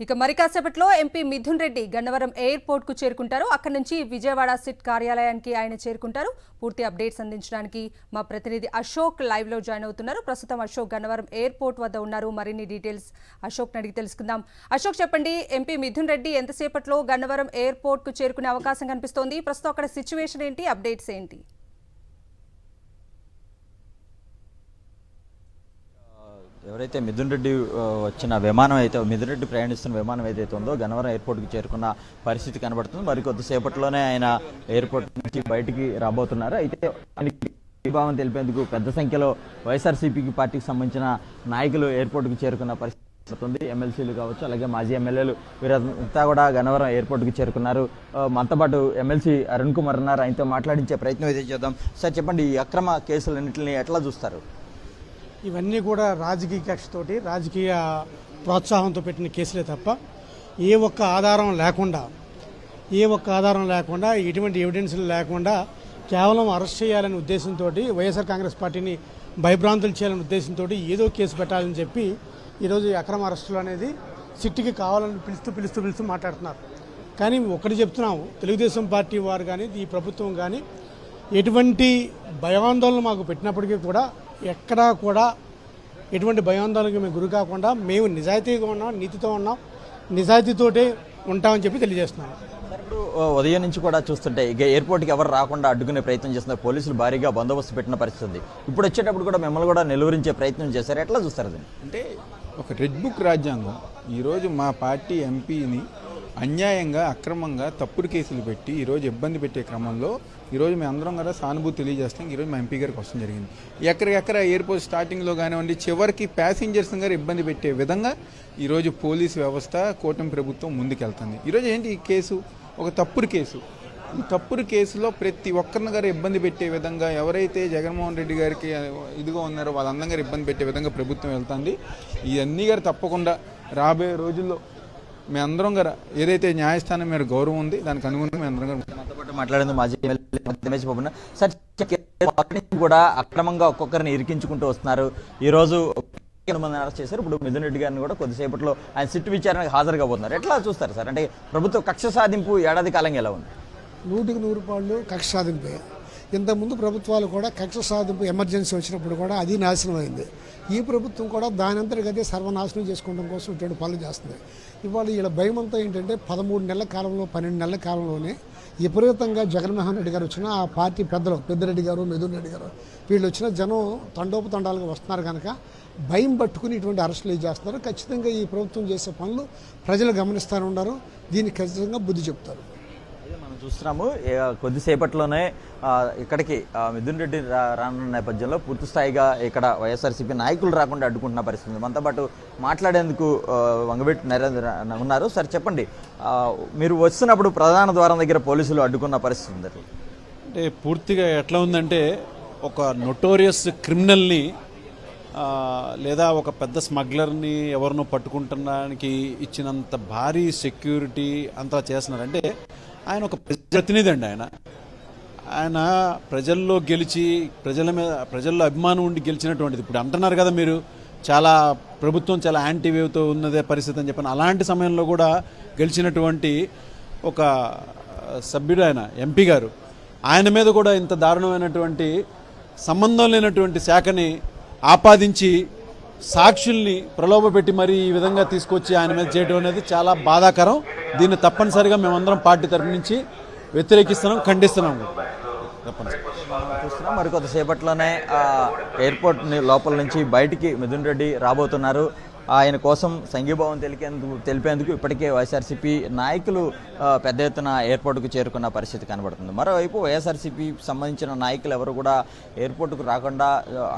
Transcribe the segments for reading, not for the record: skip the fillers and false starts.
ఇక మరి కాసేపట్లో ఎంపీ మిథున్ రెడ్డి గన్నవరం ఎయిర్పోర్ట్ కు చేరుకుంటారు. అక్కడి నుంచి విజయవాడ సిట్ కార్యాలయానికి ఆయన చేరుకుంటారు. పూర్తి అప్డేట్స్ అందించడానికి మా ప్రతినిధి అశోక్ లైవ్ లో జాయిన్ అవుతున్నారు. ప్రస్తుతం అశోక్ గన్నవరం ఎయిర్పోర్ట్ వద్ద ఉన్నారు. మరిన్ని డీటెయిల్స్ అశోక్ అడిగి తెలుసుకుందాం. అశోక్ చెప్పండి, ఎంపీ మిథున్ రెడ్డి ఎంతసేపట్లో గన్నవరం ఎయిర్పోర్ట్ కు చేరుకునే అవకాశం కనిపిస్తోంది? ప్రస్తుతం అక్కడ సిచ్యువేషన్ ఏంటి, అప్డేట్స్ ఏంటి? ఎవరైతే మిథున్ రెడ్డి వచ్చిన విమానం అయితే మిథున్ రెడ్డి ప్రయాణిస్తున్న విమానం ఏదైతే ఉందో గన్నవరం ఎయిర్పోర్ట్కి చేరుకున్న పరిస్థితి కనబడుతుంది. మరి కొద్దిసేపట్లోనే ఆయన ఎయిర్పోర్ట్ నుంచి బయటికి రాబోతున్నారు. అయితే ఆయనకి భావం తెలిపేందుకు పెద్ద సంఖ్యలో వైఎస్ఆర్సీపీ పార్టీకి సంబంధించిన నాయకులు ఎయిర్పోర్ట్కి చేరుకున్న పరిస్థితి ఉంది. ఎమ్మెల్సీలు కావచ్చు, అలాగే మాజీ ఎమ్మెల్యేలు వీరంతా కూడా గన్నవరం ఎయిర్పోర్ట్కి చేరుకున్నారు. మనతో పాటు ఎమ్మెల్సీ అరుణ్ కుమార్ ఉన్నారు. ఆయనతో మాట్లాడించే ప్రయత్నం అయితే చేద్దాం. సార్ చెప్పండి, ఈ అక్రమ కేసులన్నింటినీ ఎట్లా చూస్తారు? ఇవన్నీ కూడా రాజకీయ కక్షతోటి, రాజకీయ ప్రోత్సాహంతో పెట్టిన కేసులే తప్ప ఏ ఒక్క ఆధారం లేకుండా ఎటువంటి ఎవిడెన్స్లు లేకుండా కేవలం అరెస్ట్ చేయాలనే ఉద్దేశంతో, వైఎస్ఆర్ కాంగ్రెస్ పార్టీని భయభ్రాంతులు చేయాలనే ఉద్దేశంతో ఏదో కేసు పెట్టాలని చెప్పి ఈరోజు అక్రమ అరెస్టులు అనేది సిట్టికి కావాలని పిలుస్తూ మాట్లాడుతున్నారు. కానీ ఒకటి చెప్తున్నాము, తెలుగుదేశం పార్టీ వారు కానీ ఈ ప్రభుత్వం కానీ ఎటువంటి భయాందోళన మాకు పెట్టినప్పటికీ కూడా ఎక్కడా కూడా ఎటువంటి భయాందోళనకి మేము గురి కాకుండా మేము నిజాయితీగా ఉన్నాం, నీతితో ఉన్నాం, నిజాయితీతోటే ఉంటామని చెప్పి తెలియజేస్తున్నాం. ఇప్పుడు ఉదయం నుంచి కూడా చూస్తుంటే ఇక ఎయిర్పోర్ట్కి ఎవరు రాకుండా అడ్డుకునే ప్రయత్నం చేస్తున్నారు. పోలీసులు భారీగా బందోబస్తు పెట్టిన పరిస్థితి. ఇప్పుడు వచ్చేటప్పుడు కూడా మిమ్మల్ని కూడా నిలువరించే ప్రయత్నం చేశారు. ఎట్లా చూస్తారు అది? అంటే ఒక రెడ్ బుక్ రాజ్యాంగం ఈరోజు మా పార్టీ ఎంపీని అన్యాయంగా, అక్రమంగా తప్పుడు కేసులు పెట్టి ఈరోజు ఇబ్బంది పెట్టే క్రమంలో ఈరోజు మేము అందరం కూడా సానుభూతి తెలియజేస్తాం. ఈరోజు మా ఎంపీ గారికి వస్తడం జరిగింది. ఎక్కడికెక్కడ ఎయిర్పోర్ట్ స్టార్టింగ్లో కానివ్వండి, చివరికి ప్యాసింజర్స్ గారు ఇబ్బంది పెట్టే విధంగా ఈరోజు పోలీసు వ్యవస్థ, కూటమి ప్రభుత్వం ముందుకెళ్తుంది. ఈరోజు ఏంటి ఈ కేసు? ఒక తప్పుడు కేసు. ఈ తప్పుడు కేసులో ప్రతి ఒక్కరిని గారు ఇబ్బంది పెట్టే విధంగా, ఎవరైతే జగన్మోహన్ రెడ్డి గారికి ఇదిగా ఉన్నారో వాళ్ళందరం గారు ఇబ్బంది పెట్టే విధంగా ప్రభుత్వం వెళ్తుంది. ఇవన్నీ గారు తప్పకుండా రాబోయే రోజుల్లో మేమందరం గారు ఏదైతే న్యాయస్థానం మీద గౌరవం ఉంది దానికి అనుగుణంగా మేమందరం గారు మాట్లాడేందు మాజీ ఎమ్మెల్యే సార్ కూడా అక్రమంగా ఒక్కొక్కరిని ఇరికించుకుంటూ వస్తున్నారు. ఈ రోజు మంది అరెస్ట్ చేశారు. ఇప్పుడు మిథున్ రెడ్డి గారిని కూడా కొద్దిసేపట్లో ఆయన సిట్ విచారణకు హాజరు కాబోతున్నారు. ఎట్లా చూస్తారు సార్? అంటే ప్రభుత్వ కక్ష సాధింపు ఏడాది కాలంగా ఎలా ఉంది? 100% కక్ష సాధింపే. ఇంతకుముందు ప్రభుత్వాలు కూడా కక్ష సాధింపు ఎమర్జెన్సీ వచ్చినప్పుడు కూడా అది నాశనం అయింది. ఈ ప్రభుత్వం కూడా దాని అంతటికదే సర్వనాశనం చేసుకోవడం కోసం ఇటువంటి పనులు చేస్తుంది. ఇవాళ వీళ్ళ భయం అంతా ఏంటంటే 13 నెలల కాలంలో, 12 నెలల కాలంలోనే విపరీతంగా జగన్మోహన్ రెడ్డి గారు వచ్చిన ఆ పార్టీ పెద్దలు, పెద్దిరెడ్డి గారు, మిథున్ రెడ్డి గారు, వీళ్ళు వచ్చిన జనం తండోపతండాలుగా వస్తున్నారు కనుక భయం పట్టుకుని ఇటువంటి అరెస్టులు చేస్తున్నారు. ఖచ్చితంగా ఈ ప్రభుత్వం చేసే పనులు ప్రజలు గమనిస్తూ ఉన్నారు. దీనికి ఖచ్చితంగా బుద్ధి చెప్తారు. మనం చూస్తున్నాము కొద్దిసేపట్లోనే ఇక్కడికి మిథున్ రెడ్డి రానున్న నేపథ్యంలో పూర్తి స్థాయిగా ఇక్కడ వైఎస్ఆర్సీపీ నాయకులు రాకుండా అడ్డుకుంటున్న పరిస్థితి. మనతో పాటు మాట్లాడేందుకు వంగబెట్టి నరేంద్ర ఉన్నారు. సార్ చెప్పండి, మీరు వస్తున్నప్పుడు ప్రధాన ద్వారం దగ్గర పోలీసులు అడ్డుకున్న పరిస్థితి ఉంది. అంటే పూర్తిగా ఎట్లా ఉందంటే, ఒక నొటోరియస్ క్రిమినల్ని లేదా ఒక పెద్ద స్మగ్లర్ని ఎవరినో పట్టుకుంటున్నానికి ఇచ్చినంత భారీ సెక్యూరిటీ అంతా చేస్తున్నారు. అంటే ఆయన ఒక ప్రతినిధి అండి. ఆయన ప్రజల్లో గెలిచి ప్రజల్లో అభిమానం ఉండి గెలిచినటువంటిది. ఇప్పుడు అంటున్నారు కదా మీరు, చాలా ప్రభుత్వం చాలా యాంటీ వేవ్తో ఉన్నదే పరిస్థితి అని చెప్పాను. అలాంటి సమయంలో కూడా గెలిచినటువంటి ఒక సభ్యుడు ఆయన, ఎంపీ గారు, ఆయన మీద కూడా ఇంత దారుణమైనటువంటి సంబంధం లేనటువంటి శాఖని ఆపాదించి సాక్షుల్ని ప్రలోభపెట్టి మరీ ఈ విధంగా తీసుకొచ్చి ఆయన మీద చేయడం అనేది చాలా బాధాకరం. దీన్ని తప్పనిసరిగా మేమందరం పార్టీ తరఫు నుంచి వ్యతిరేకిస్తున్నాం, ఖండిస్తున్నాం. చూస్తున్నాం మరి కొద్దిసేపట్లోనే ఎయిర్పోర్ట్ లోపల నుంచి బయటికి మిథున్ రెడ్డి రాబోతున్నారు. ఆయన కోసం సంఘీభావం తెలిపేందుకు ఇప్పటికే వైఎస్ఆర్సీపీ నాయకులు పెద్ద ఎత్తున ఎయిర్పోర్టుకు చేరుకున్న పరిస్థితి కనబడుతుంది. మరోవైపు వైఎస్ఆర్సీపీ సంబంధించిన నాయకులు ఎవరు కూడా ఎయిర్పోర్టుకు రాకుండా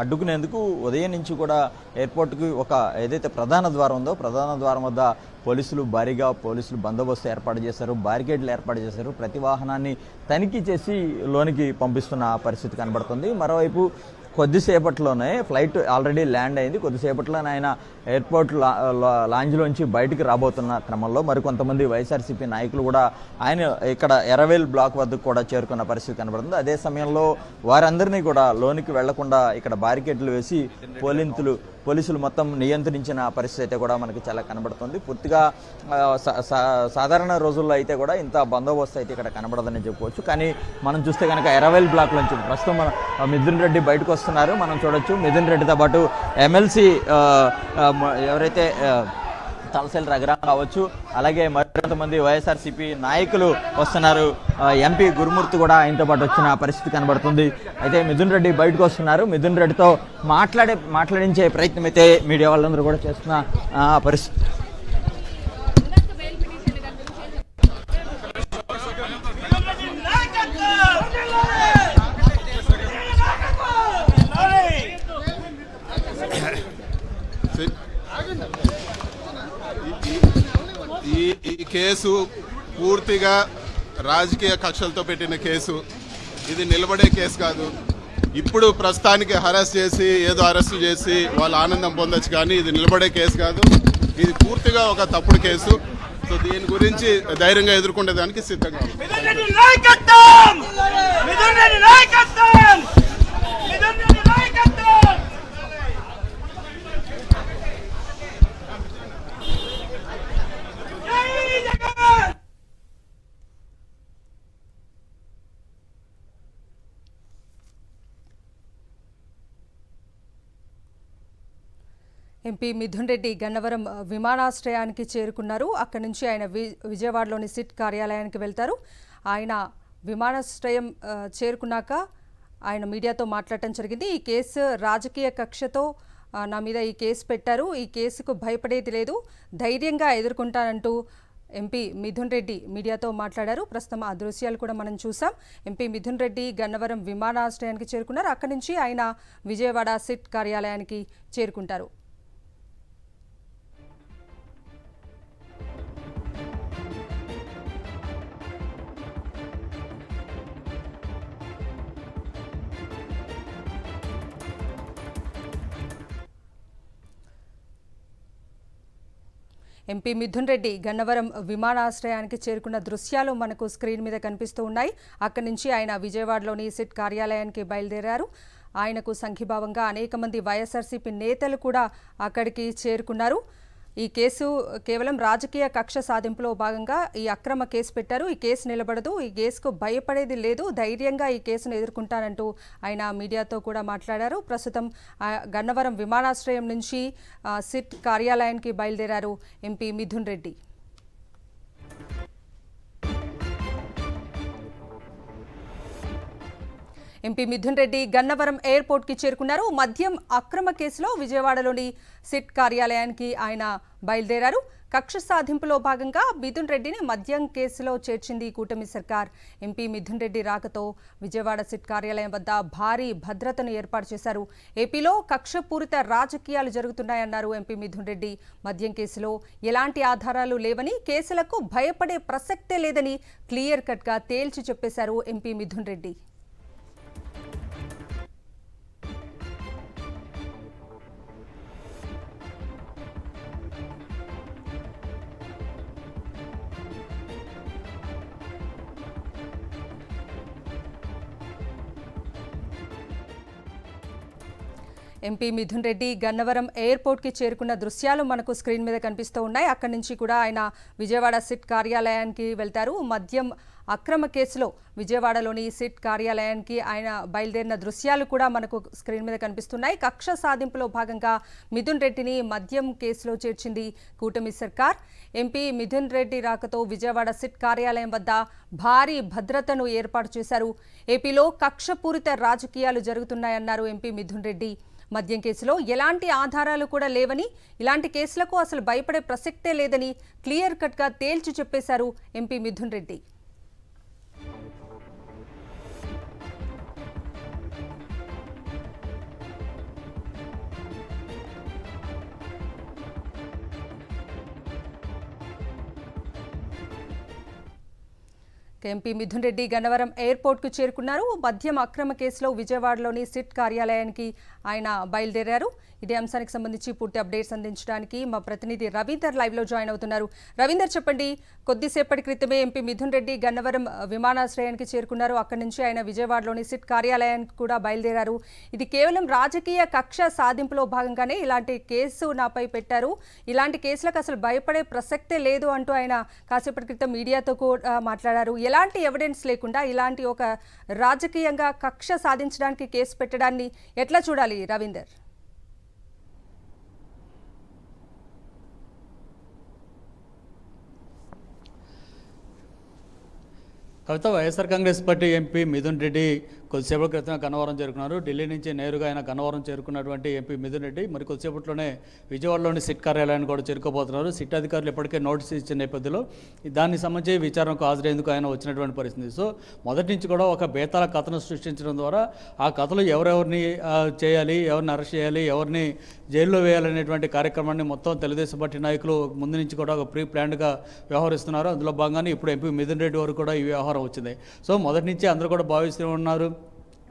అడ్డుకునేందుకు ఉదయం నుంచి కూడా ఎయిర్పోర్టుకు ఒక ఏదైతే ప్రధాన ద్వారం ఉందో ప్రధాన ద్వారం వద్ద భారీగా పోలీసులు బందోబస్తు ఏర్పాటు చేశారు, బ్యారికేడ్లు ఏర్పాటు చేశారు. ప్రతి వాహనాన్ని తనిఖీ చేసి లోనికి పంపిస్తున్న పరిస్థితి కనబడుతుంది. మరోవైపు కొద్దిసేపట్లోనే ఫ్లైట్ ఆల్రెడీ ల్యాండ్ అయింది. కొద్దిసేపట్లోనే ఆయన ఎయిర్పోర్ట్ లాంజ్లోంచి బయటికి రాబోతున్న క్రమంలో మరికొంతమంది వైఎస్ఆర్సీపీ నాయకులు కూడా ఆయన ఇక్కడ ఎర్రవేల్ బ్లాక్ వద్దకు కూడా చేరుకున్న పరిస్థితి కనబడుతుంది. అదే సమయంలో వారందరినీ కూడా లోనికి వెళ్లకుండా ఇక్కడ బ్యారికేడ్లు వేసి పోలీసులు పోలీసులు మొత్తం నియంత్రించిన పరిస్థితి అయితే కూడా మనకి చాలా కనబడుతుంది. పూర్తిగా సాధారణ రోజుల్లో అయితే కూడా ఇంత బందోబస్తు అయితే ఇక్కడ కనబడదని చెప్పుకోవచ్చు. కానీ మనం చూస్తే కనుక ఎర్రవెల్ బ్లాక్ నుంచి ప్రస్తుతం మన మిథున్ రెడ్డి బయటకు వస్తున్నారు. మనం చూడొచ్చు మిథున్ రెడ్డితో పాటు ఎమ్మెల్సీ ఎవరైతే తలసాని రఘురామ్ కావచ్చు, అలాగే మరికొంతమంది వైఎస్ఆర్సీపీ నాయకులు వస్తున్నారు. ఎంపీ గురుమూర్తి కూడా ఆయనతో పాటు వచ్చిన పరిస్థితి కనబడుతుంది. అయితే మిథున్ రెడ్డి బయటకు వస్తున్నారు. మిథున్ రెడ్డితో మాట్లాడించే ప్రయత్నం అయితే మీడియా వాళ్ళందరూ కూడా చేస్తున్న పరిస్థితి. ఈ కేసు పూర్తిగా రాజకీయ కక్షలతో పెట్టిన కేసు. ఇది నిలబడే కేసు కాదు. ఇప్పుడు ప్రస్తుతానికి ఏదో అరెస్ట్ చేసి వాళ్ళు ఆనందం పొందొచ్చు, కానీ ఇది నిలబడే కేసు కాదు. ఇది పూర్తిగా ఒక తప్పుడు కేసు. సో దీని గురించి ధైర్యంగా ఎదుర్కొనేదానికి సిద్ధంగా ఎంపీ మిథున్ రెడ్డి గన్నవరం విమానాశ్రయానికి చేరుకున్నారు. అక్కడి నుంచి ఆయన విజయవాడలోని సిట్ కార్యాలయానికి వెళ్తారు. ఆయన విమానాశ్రయం చేరుకున్నాక ఆయన మీడియాతో మాట్లాడటం జరిగింది. ఈ కేసు రాజకీయ కక్షతో నా మీద ఈ కేసు పెట్టారు, ఈ కేసుకు భయపడేది లేదు, ధైర్యంగా ఎదుర్కొంటానంటూ ఎంపీ మిథున్ రెడ్డి మీడియాతో మాట్లాడారు. ప్రస్తుతం ఆ దృశ్యాలు కూడా మనం చూసాం. ఎంపీ మిథున్ రెడ్డి గన్నవరం విమానాశ్రయానికి చేరుకున్నారు. అక్కడి నుంచి ఆయన విజయవాడ సిట్ కార్యాలయానికి చేరుకుంటారు. ఎంపీ మిథున్ రెడ్డి గన్నవరం విమానాశ్రయానికి చేరుకున్న దృశ్యాలు మనకు స్క్రీన్ మీద కనిపిస్తూ ఉన్నాయి. అక్కడి నుంచి ఆయన విజయవాడలోని సిట్ కార్యాలయానికి బయలుదేరారు. ఆయనకు సంఘీభావంగా అనేక మంది వైఎస్ఆర్సీపీ నేతలు కూడా అక్కడికి చేరుకున్నారు. ఈ కేసు కేవలం రాజకీయ కక్ష సాధింపులో భాగంగా ఈ అక్రమ కేసు పెట్టారు, ఈ కేసు నిలబడదు, ఈ కేసుకు భయపడేది లేదు, ధైర్యంగా ఈ కేసును ఎదుర్కొంటానంటూ ఆయన మీడియాతో కూడా మాట్లాడారు. ప్రస్తుతం గన్నవరం విమానాశ్రయం నుంచి సిట్ కార్యాలయానికి బయలుదేరారు ఎంపీ మిథున్ రెడ్డి. ఎంపీ మిథున్ రెడ్డి గన్నవరం ఎయిర్పోర్ట్కి చేరుకున్నారు. మద్యం అక్రమ కేసులో విజయవాడలోని సిట్ కార్యాలయానికి ఆయన బయలుదేరారు. కక్ష సాధింపులో భాగంగా మిథున్ రెడ్డిని మద్యం కేసులో చేర్చింది కూటమి సర్కార్. ఎంపీ మిథున్ రెడ్డి రాకతో విజయవాడ సిట్ కార్యాలయం వద్ద భారీ భద్రతను ఏర్పాటు చేశారు. ఏపీలో కక్షపూరిత రాజకీయాలు జరుగుతున్నాయన్నారు ఎంపీ మిథున్ రెడ్డి. మద్యం కేసులో ఎలాంటి ఆధారాలు లేవని, కేసులకు భయపడే ప్రసక్తే లేదని క్లియర్ కట్గా తేల్చి చెప్పేశారు ఎంపీ మిథున్ రెడ్డి. ఎంపీ మిథున్ రెడ్డి గన్నవరం ఎయిర్పోర్ట్కి చేరుకున్న దృశ్యాలు మనకు స్క్రీన్ మీద కనిపిస్తూ ఉన్నాయి. అక్కడి నుంచి కూడా ఆయన విజయవాడ సిట్ కార్యాలయానికి వెళ్తారు. మద్యం అక్రమ కేసులో విజయవాడలోని సిట్ కార్యాలయానికి ఆయన బయలుదేరిన దృశ్యాలు కూడా మనకు స్క్రీన్ మీద కనిపిస్తున్నాయి. కక్ష సాధింపులో భాగంగా మిథున్ రెడ్డిని మద్యం కేసులో చేర్చింది కూటమి సర్కార్. ఎంపీ మిథున్ రెడ్డి రాకతో విజయవాడ సిట్ కార్యాలయం వద్ద భారీ భద్రతను ఏర్పాటు చేశారు. ఏపీలో కక్షపూరిత రాజకీయాలు జరుగుతున్నాయన్నారు ఎంపీ మిథున్ రెడ్డి. మద్యం కేసులో ఎలాంటి ఆధారాలు కూడా లేవని, ఇలాంటి కేసులకు అసలు భయపడే ప్రసక్తే లేదని క్లియర్ కట్గా తేల్చి చెప్పేశారు ఎంపీ మిథున్ రెడ్డి. ఎంపీ మిథున్ రెడ్డి గన్నవరం ఎయిర్పోర్ట్కు చేరుకున్నారు. మద్యం అక్రమ కేసులో విజయవాడలోని సిట్ కార్యాలయానికి ఆయన బయలుదేరారు. ఇదే అంశానికి సంబంధించి పూర్తి అప్డేట్స్ అందించడానికి మా ప్రతినిధి రవీందర్ లైవ్లో జాయిన్ అవుతున్నారు. రవీందర్, చెప్పండి, కొద్దిసేపటి క్రితమే ఎంపీ మిథున్ రెడ్డి గన్నవరం విమానాశ్రయానికి చేరుకున్నారు. అక్కడి నుంచి ఆయన విజయవాడలోని సిట్ కార్యాలయానికి కూడా బయలుదేరారు. ఇది కేవలం రాజకీయ కక్ష సాధింపులో భాగంగానే ఇలాంటి కేసు నాపై పెట్టారు, ఇలాంటి కేసులకు అసలు భయపడే ప్రసక్తే లేదు అంటూ ఆయన కాసేపటి క్రితం మీడియాతో కూడా మాట్లాడారు. ఎలాంటి ఎవిడెన్స్ లేకుండా ఇలాంటి ఒక రాజకీయంగా కక్ష సాధించడానికి కేసు పెట్టడాన్ని ఎట్లా చూడాలి రవీందర్? కవిత, వైఎస్ఆర్ కాంగ్రెస్ పార్టీ ఎంపీ మిథున్ రెడ్డి కొద్దిసేపటి క్రితం గన్నవరం చేరుకున్నారు. ఢిల్లీ నుంచి నేరుగా ఆయన గన్నవరం చేరుకున్నటువంటి ఎంపీ మిథున్ రెడ్డి మరి కొద్దిసేపట్లోనే విజయవాడలోని సిట్ కార్యాలయాన్ని కూడా చేరుకోబోతున్నారు. సిట్ అధికారులు ఇప్పటికే నోటీస్ ఇచ్చిన నేపథ్యంలో దానికి సంబంధించి విచారణకు హాజరయ్యేందుకు ఆయన వచ్చినటువంటి పరిస్థితి. సో మొదటి నుంచి కూడా ఒక బేతాళ కథను సృష్టించడం ద్వారా ఆ కథలో ఎవరెవరిని చేయాలి, ఎవరిని అరెస్ట్ చేయాలి, ఎవరిని జైల్లో వేయాలనేటువంటి కార్యక్రమాన్ని మొత్తం తెలుగుదేశం పార్టీ నాయకులు ముందు నుంచి కూడా ఒక ప్రీ ప్లాన్డ్గా వ్యవహరిస్తున్నారు. అందులో భాగంగానే ఇప్పుడు ఎంపీ మిథున్ రెడ్డి వరకు కూడా ఈ వ్యవహారం వచ్చింది. సో మొదటి నుంచి అందరూ కూడా భావిస్తూ ఉన్నారు.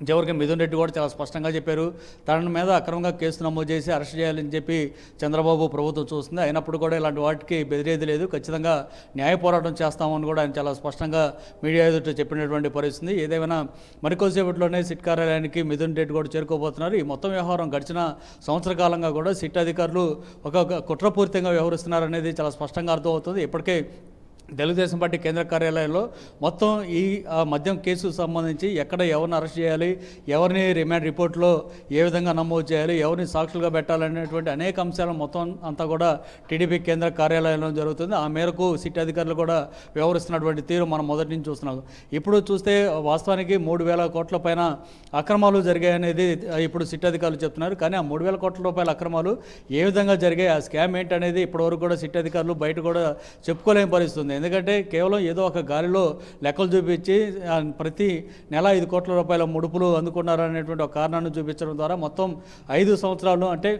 చివరికి మిథున్ రెడ్డి కూడా చాలా స్పష్టంగా చెప్పారు, తన మీద అక్రమంగా కేసు నమోదు చేసి అరెస్ట్ చేయాలని చెప్పి చంద్రబాబు ప్రభుత్వం చూస్తుంది. అయినప్పుడు కూడా ఇలాంటి వాటికి బెదిరేది లేదు, ఖచ్చితంగా న్యాయ పోరాటం చేస్తామని కూడా ఆయన చాలా స్పష్టంగా మీడియా ఎదుట చెప్పినటువంటి పరిస్థితి. ఏదేమైనా మరికొద్దిసేపట్లోనే సిట్ కార్యాలయానికి మిథున్ రెడ్డి కూడా చేరుకోబోతున్నారు. ఈ మొత్తం వ్యవహారం గడిచిన సంవత్సర కాలంగా కూడా సిట్ అధికారులు ఒక కుట్రపూరితంగా వ్యవహరిస్తున్నారనేది చాలా స్పష్టంగా అర్థమవుతుంది. ఇప్పటికే తెలుగుదేశం పార్టీ కేంద్ర కార్యాలయంలో మొత్తం ఈ మద్యం కేసుకు సంబంధించి ఎక్కడ ఎవరిని అరెస్ట్ చేయాలి, ఎవరిని రిమాండ్ రిపోర్ట్లో ఏ విధంగా నమోదు చేయాలి, ఎవరిని సాక్షులుగా పెట్టాలనేటువంటి అనేక అంశాలు మొత్తం అంతా కూడా టీడీపీ కేంద్ర కార్యాలయంలో జరుగుతుంది. ఆ మేరకు సిట్ అధికారులు కూడా వ్యవహరిస్తున్నటువంటి తీరు మనం మొదటి నుంచి చూస్తున్నాం. ఇప్పుడు చూస్తే వాస్తవానికి 3,000 కోట్ల పైన అక్రమాలు జరిగాయనేది ఇప్పుడు సిట్ అధికారులు చెప్తున్నారు. కానీ ఆ 3,000 కోట్ల రూపాయల అక్రమాలు ఏ విధంగా జరిగాయి, ఆ స్కామ్ ఏంటనేది ఇప్పటివరకు కూడా సిట్ అధికారులు బయట కూడా చెప్పుకోలేని పరిస్థితుంది. ఎందుకంటే కేవలం ఏదో ఒక గాలిలో లెక్కలు చూపించి ప్రతి నెల 5 కోట్ల రూపాయల ముడుపులు అందుకున్నారనేటువంటి ఒక కారణాన్ని చూపించడం ద్వారా మొత్తం 5 సంవత్సరాలు అంటే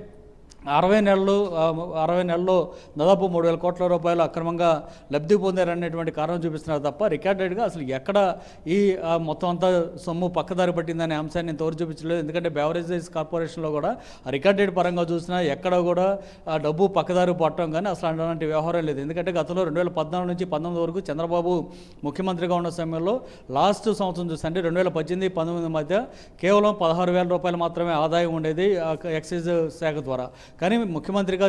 60 నెలల్లో దాదాపు 3,000 కోట్ల రూపాయలు అక్రమంగా లబ్ధి పొందారనేటువంటి కారణం చూపిస్తున్నారు తప్ప రికార్డెడ్గా అసలు ఎక్కడ ఈ మొత్తం అంతా సొమ్ము పక్కదారి పట్టిందనే అంశాన్ని ఇంతవరకు చూపించలేదు. ఎందుకంటే బెవరేజెస్ కార్పొరేషన్లో కూడా రికార్డెడ్ పరంగా చూసినా ఎక్కడ కూడా ఆ డబ్బు పక్కదారి పట్టడం కానీ అసలు అలాంటి వ్యవహారం లేదు. ఎందుకంటే గతంలో 2014 నుంచి 2019 వరకు చంద్రబాబు ముఖ్యమంత్రిగా ఉన్న సమయంలో లాస్ట్ సంవత్సరం చూస్తే అంటే 2018-19 మధ్య కేవలం 16,000 రూపాయలు మాత్రమే ఆదాయం ఉండేది ఎక్సైజ్ శాఖ ద్వారా. కానీ ముఖ్యమంత్రిగా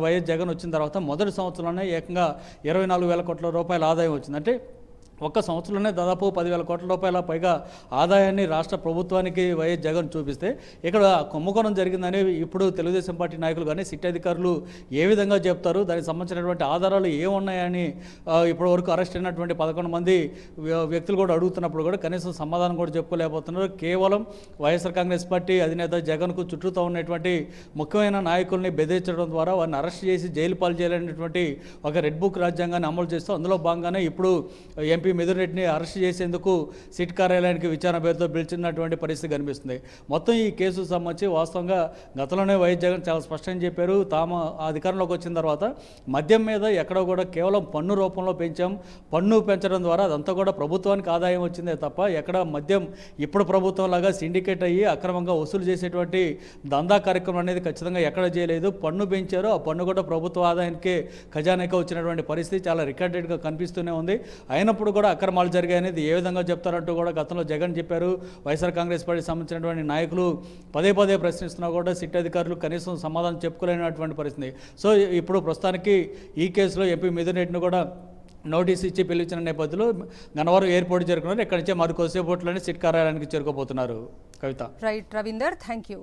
వైఎస్ జగన్ వచ్చిన తర్వాత మొదటి సంవత్సరంలోనే ఏకంగా 24,000 కోట్ల రూపాయల ఆదాయం వచ్చింది. అంటే ఒక్క సంవత్సరంలోనే దాదాపు 10,000 కోట్ల రూపాయల పైగా ఆదాయాన్ని రాష్ట్ర ప్రభుత్వానికి వైఎస్ జగన్ చూపిస్తే ఇక్కడ కుంభకోణం జరిగిందని ఇప్పుడు తెలుగుదేశం పార్టీ నాయకులు కానీ సిట్ అధికారులు ఏ విధంగా చెప్తారు, దానికి సంబంధించినటువంటి ఆధారాలు ఏమున్నాయని ఇప్పటివరకు అరెస్ట్ అయినటువంటి 11 మంది వ్యక్తులు కూడా అడుగుతున్నప్పుడు కూడా కనీసం సమాధానం కూడా చెప్పుకోలేకపోతున్నారు. కేవలం వైఎస్ఆర్ కాంగ్రెస్ పార్టీ అధినేత జగన్కు చుట్టూతో ఉన్నటువంటి ముఖ్యమైన నాయకుల్ని బెదిరించడం ద్వారా వారిని అరెస్ట్ చేసి జైలు పాలు చేయాలనేటువంటి ఒక రెడ్ బుక్ రాజ్యాంగాన్ని అమలు చేస్తూ అందులో భాగంగానే ఇప్పుడు ఎంపీ మిథున్ రెడ్డిని అరెస్ట్ చేసేందుకు సిట్ కార్యాలయానికి విచారణ పేరుతో పిలిచినటువంటి పరిస్థితి కనిపిస్తుంది. మొత్తం ఈ కేసుకు సంబంధించి వాస్తవంగా గతంలోనే వైఎస్ జగన్ చాలా స్పష్టంగా చెప్పారు, తాము అధికారంలోకి వచ్చిన తర్వాత మద్యం మీద ఎక్కడో కూడా కేవలం పన్ను రూపంలో పెంచాం, పన్ను పెంచడం ద్వారా అదంతా కూడా ప్రభుత్వానికి ఆదాయం వచ్చిందే తప్ప ఎక్కడ మద్యం ఇప్పుడు ప్రభుత్వం లాగా సిండికేట్ అయ్యి అక్రమంగా వసూలు చేసేటువంటి దందా కార్యక్రమం అనేది ఖచ్చితంగా ఎక్కడ చేయలేదు. పన్ను పెంచారు, ఆ పన్ను కూడా ప్రభుత్వ ఆదాయానికి ఖజానాకి వచ్చినటువంటి పరిస్థితి చాలా రికార్డెడ్గా కనిపిస్తూనే ఉంది. అయినప్పుడు కూడా అక్రమాలు జరిగాయనేది ఏ విధంగా చెప్తారంటూ కూడా గతంలో జగన్ చెప్పారు. వైఎస్ఆర్ కాంగ్రెస్ పార్టీకి సంబంధించినటువంటి నాయకులు పదే ప్రశ్నిస్తున్నా కూడా సిట్ అధికారులు కనీసం సమాధానం చెప్పుకోలేనటువంటి పరిస్థితి. సో ఇప్పుడు ప్రస్తుతానికి ఈ కేసులో ఎంపీ మిథున్ రెడ్డిని కూడా నోటీస్ ఇచ్చి పిలిచిన నేపథ్యంలో గన్నవరం ఎయిర్పోర్ట్ చేరుకున్నారు. ఇక్కడి నుంచే మరి కొద్దిసేపట్లోనే సిట్ కార్యాలయానికి చేరుకోబోతున్నారు. Kavitha. Right Ravinder, thank you.